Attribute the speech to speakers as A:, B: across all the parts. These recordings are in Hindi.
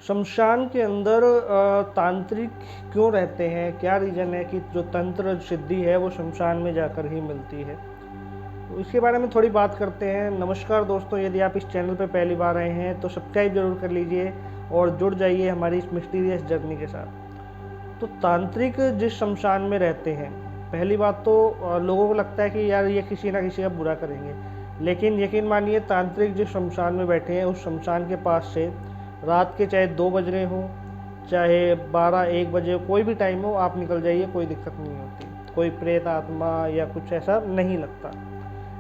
A: शमशान के अंदर तांत्रिक क्यों रहते हैं? क्या रीज़न है कि जो तंत्र सिद्धि है वो शमशान में जाकर ही मिलती है? तो इसके बारे में थोड़ी बात करते हैं। नमस्कार दोस्तों, यदि आप इस चैनल पर पहली बार आए हैं तो सब्सक्राइब ज़रूर कर लीजिए और जुड़ जाइए हमारी इस मिस्टीरियस जर्नी के साथ। तो तांत्रिक जिस शमशान में रहते हैं, पहली बात तो लोगों को लगता है कि यार ये किसी ना किसी का बुरा करेंगे, लेकिन यकीन मानिए तांत्रिक जिस शमशान में बैठे हैं उस शमशान के पास से रात के चाहे 2 बज रहे हों, चाहे 12-1 बजे, कोई भी टाइम हो, आप निकल जाइए, कोई दिक्कत नहीं होती। कोई प्रेत आत्मा या कुछ ऐसा नहीं लगता।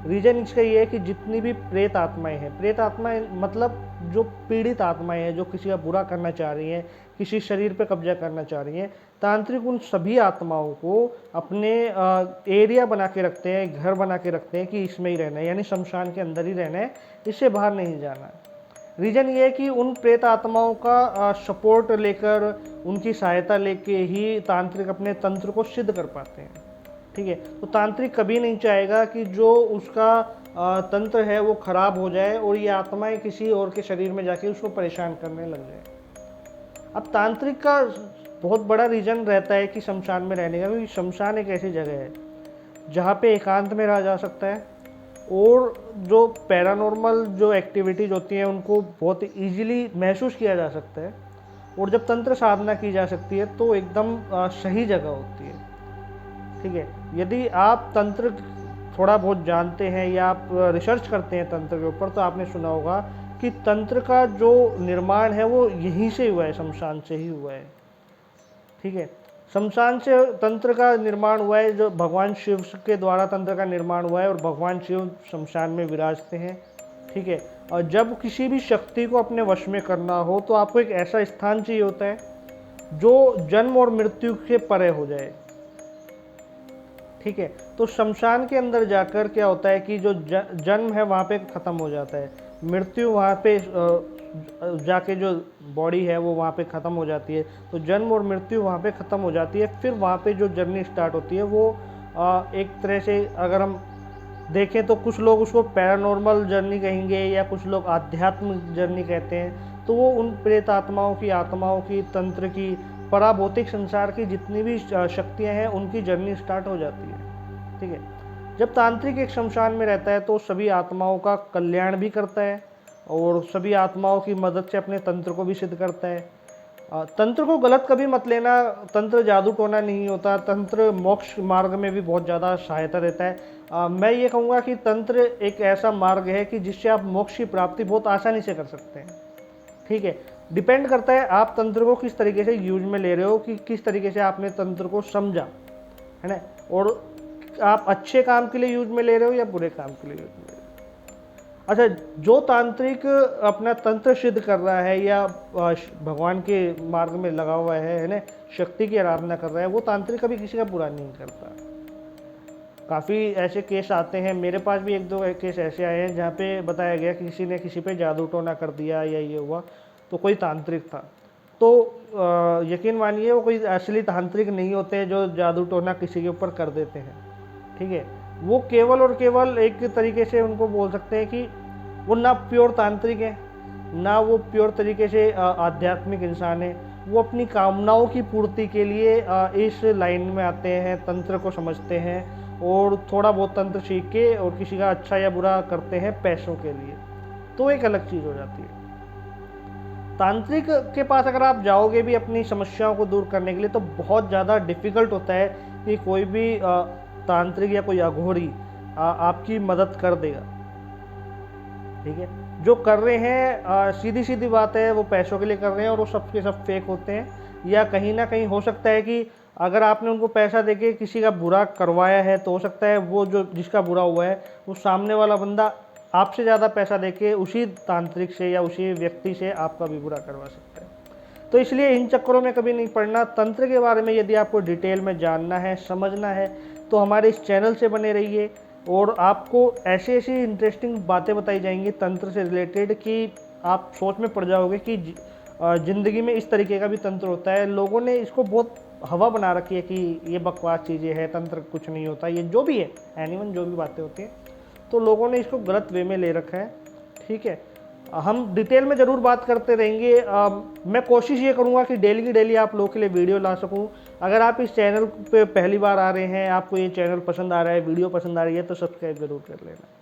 A: रीज़न इसका ये है कि जितनी भी प्रेत आत्माएं हैं, प्रेत आत्माएं मतलब जो पीड़ित आत्माएं हैं, जो किसी का बुरा करना चाह रही हैं, किसी शरीर पे कब्जा करना चाह रही हैं, तांत्रिक उन सभी आत्माओं को अपने एरिया बना के रखते हैं, घर बना के रखते हैं कि इसमें ही रहना है, यानी शमशान के अंदर ही रहना है, इससे बाहर नहीं जाना है। रीज़न ये है कि उन प्रेत आत्माओं का सपोर्ट लेकर, उनकी सहायता लेके ही तांत्रिक अपने तंत्र को सिद्ध कर पाते हैं। ठीक है, तो तांत्रिक कभी नहीं चाहेगा कि जो उसका तंत्र है वो खराब हो जाए और ये आत्माएं किसी और के शरीर में जाके उसको परेशान करने लग जाए। अब तांत्रिक का बहुत बड़ा रीज़न रहता है कि शमशान में रहने का, क्योंकि शमशान एक ऐसी जगह है जहाँ पे एकांत में रहा जा सकता है और जो पैरानॉर्मल जो एक्टिविटीज़ होती हैं उनको बहुत ईजीली महसूस किया जा सकता है। और जब तंत्र साधना की जा सकती है तो एकदम सही जगह होती है। ठीक है, यदि आप तंत्र थोड़ा बहुत जानते हैं या आप रिसर्च करते हैं तंत्र के ऊपर, तो आपने सुना होगा कि तंत्र का जो निर्माण है वो यहीं से हुआ है, शमशान से ही हुआ है। ठीक है, शमशान से तंत्र का निर्माण हुआ है, जो भगवान शिव के द्वारा तंत्र का निर्माण हुआ है और भगवान शिव शमशान में विराजते हैं। ठीक है, और जब किसी भी शक्ति को अपने वश में करना हो तो आपको एक ऐसा स्थान चाहिए होता है जो जन्म और मृत्यु के परे हो जाए। ठीक है, तो शमशान के अंदर जाकर क्या होता है कि जो जन्म है वहाँ पे ख़त्म हो जाता है, मृत्यु वहाँ पे जाके जो बॉडी है वो वहाँ पे ख़त्म हो जाती है, तो जन्म और मृत्यु वहाँ पे ख़त्म हो जाती है। फिर वहाँ पे जो जर्नी स्टार्ट होती है वो एक तरह से अगर हम देखें तो कुछ लोग उसको पैरानॉर्मल जर्नी कहेंगे या कुछ लोग आध्यात्मिक जर्नी कहते हैं। तो वो उन प्रेत आत्माओं की तंत्र की पराभौतिक संसार की जितनी भी शक्तियां हैं उनकी जर्नी स्टार्ट हो जाती है। ठीक है, जब तांत्रिक एक शमशान में रहता है तो सभी आत्माओं का कल्याण भी करता है और सभी आत्माओं की मदद से अपने तंत्र को भी सिद्ध करता है। तंत्र को गलत कभी मत लेना, तंत्र जादू टोना नहीं होता, तंत्र मोक्ष मार्ग में भी बहुत ज़्यादा सहायता देता है। मैं ये कहूँगा कि तंत्र एक ऐसा मार्ग है कि जिससे आप मोक्ष की प्राप्ति बहुत आसानी से कर सकते हैं। ठीक है, डिपेंड करता है आप तंत्र को किस तरीके से यूज में ले रहे हो, कि किस तरीके से आपने तंत्र को समझा है ना, और आप अच्छे काम के लिए यूज में ले रहे हो या बुरे काम के लिए यूज में ले रहे हो। अच्छा, जो तांत्रिक अपना तंत्र सिद्ध कर रहा है या भगवान के मार्ग में लगा हुआ है ना, शक्ति की आराधना कर रहा है, वो तांत्रिक कभी किसी का बुरा नहीं करता। काफ़ी ऐसे केस आते हैं, मेरे पास भी 1-2 केस ऐसे आए हैं जहाँ पे बताया गया कि किसी ने किसी पे जादू टोना कर दिया या ये हुआ, तो कोई तांत्रिक था। तो यकीन मानिए वो कोई असली तांत्रिक नहीं होते जो जादू टोना किसी के ऊपर कर देते हैं। ठीक है, वो केवल और केवल एक तरीके से उनको बोल सकते हैं कि वो ना प्योर तांत्रिक है, ना वो प्योर तरीके से आध्यात्मिक इंसान है। वो अपनी कामनाओं की पूर्ति के लिए इस लाइन में आते हैं, तंत्र को समझते हैं और थोड़ा बहुत तंत्र सीख के और किसी का अच्छा या बुरा करते हैं पैसों के लिए, तो एक अलग चीज़ हो जाती है। तांत्रिक के पास अगर आप जाओगे भी अपनी समस्याओं को दूर करने के लिए तो बहुत ज़्यादा डिफ़िकल्ट होता है कि कोई भी तांत्रिक या कोई अघोरी आपकी मदद कर देगा। ठीक है, जो कर रहे हैं सीधी सीधी बात है वो पैसों के लिए कर रहे हैं और वो सब के सब फेक होते हैं, या कहीं ना कहीं हो सकता है कि अगर आपने उनको पैसा देके किसी का बुरा करवाया है तो हो सकता है वो जो जिसका बुरा हुआ है वो सामने वाला बंदा आपसे ज़्यादा पैसा देके उसी तांत्रिक से या उसी व्यक्ति से आपका भी बुरा करवा सकता है। तो इसलिए इन चक्करों में कभी नहीं पड़ना। तंत्र के बारे में यदि आपको डिटेल में जानना है, समझना है, तो हमारे इस चैनल से बने रहिए और आपको ऐसी ऐसी इंटरेस्टिंग बातें बताई जाएंगी तंत्र से रिलेटेड कि आप सोच में पड़ जाओगे कि ज़िंदगी में इस तरीके का भी तंत्र होता है। लोगों ने इसको बहुत हवा बना रखी है कि ये बकवास चीज़ें हैं, तंत्र कुछ नहीं होता, ये जो भी है एनीवन जो भी बातें होती हैं, तो लोगों ने इसको गलत वे में ले रखा है। ठीक है, हम डिटेल में ज़रूर बात करते रहेंगे। मैं कोशिश ये करूँगा कि डेली की डेली आप लोगों के लिए वीडियो ला सकूँ। अगर आप इस चैनल पे पहली बार आ रहे हैं, आपको ये चैनल पसंद आ रहा है, वीडियो पसंद आ रही है, तो सब्सक्राइब ज़रूर कर लेना।